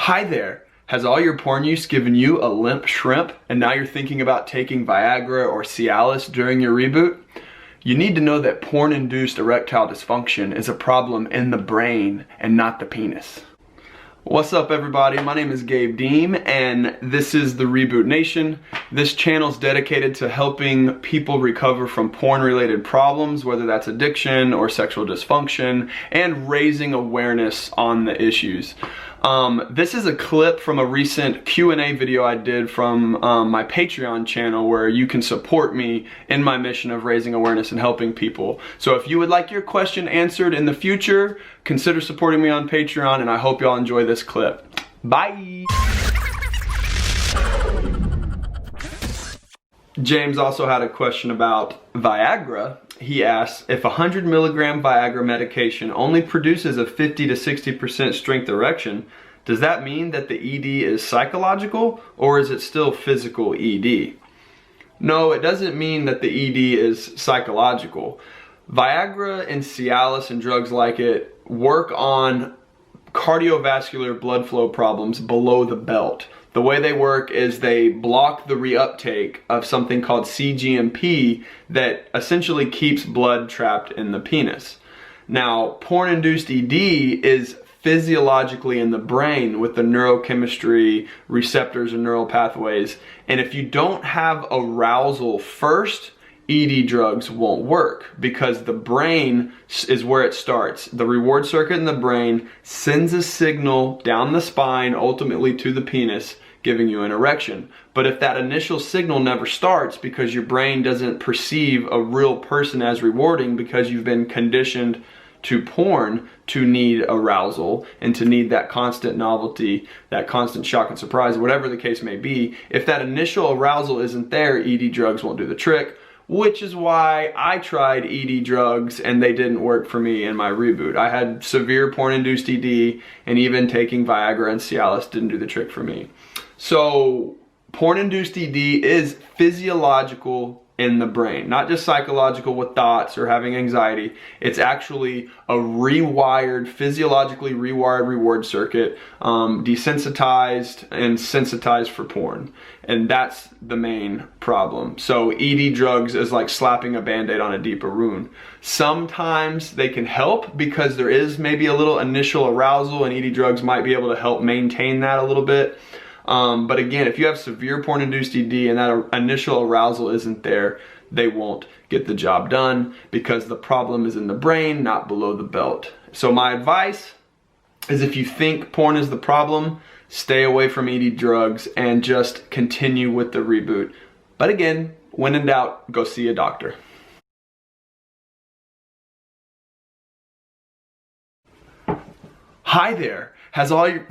Hi there. Has all your porn use given you a limp shrimp and now you're thinking about taking Viagra or Cialis during your reboot? You need to know that porn-induced erectile dysfunction is a problem in the brain and not the penis. What's up everybody, my name is Gabe Deem and this is the Reboot Nation. This channel is dedicated to helping people recover from porn-related problems, whether that's addiction or sexual dysfunction, and raising awareness on the issues. This is a clip from a recent Q&A video I did from my Patreon channel where you can support me in my mission of raising awareness and helping people. So if you would like your question answered in the future, consider supporting me on Patreon, and I hope y'all enjoy this clip. Bye! James also had a question about Viagra. He asks, if 100 milligram Viagra medication only produces a 50 to 60% strength erection, does that mean that the ED is psychological or is it still physical ED? No, it doesn't mean that the ED is psychological. Viagra and Cialis and drugs like it work on cardiovascular blood flow problems below the belt. The way they work is they block the reuptake of something called cGMP that essentially keeps blood trapped in the penis. Now, porn-induced ED is physiologically in the brain with the neurochemistry, receptors and neural pathways. And if you don't have arousal first, ED drugs won't work because the brain is where it starts. The reward circuit in the brain sends a signal down the spine, ultimately to the penis, giving you an erection. But if that initial signal never starts because your brain doesn't perceive a real person as rewarding because you've been conditioned to porn to need arousal and to need that constant novelty, that constant shock and surprise, whatever the case may be, if that initial arousal isn't there, ED drugs won't do the trick. Which is why I tried ED drugs and they didn't work for me in my reboot. I had severe porn-induced ED, and even taking Viagra and Cialis didn't do the trick for me. So porn-induced ED is physiological in the brain, not just psychological with thoughts or having anxiety. It's actually a rewired, physiologically rewired reward circuit, desensitized and sensitized for porn. And that's the main problem. So ED drugs is like slapping a band-aid on a deeper wound. Sometimes they can help because there is maybe a little initial arousal, and ED drugs might be able to help maintain that a little bit. But again, if you have severe porn-induced ED and that initial arousal isn't there, they won't get the job done because the problem is in the brain, not below the belt. So my advice is, if you think porn is the problem, stay away from ED drugs and just continue with the reboot. But again, when in doubt, go see a doctor. Hi there. Has all your...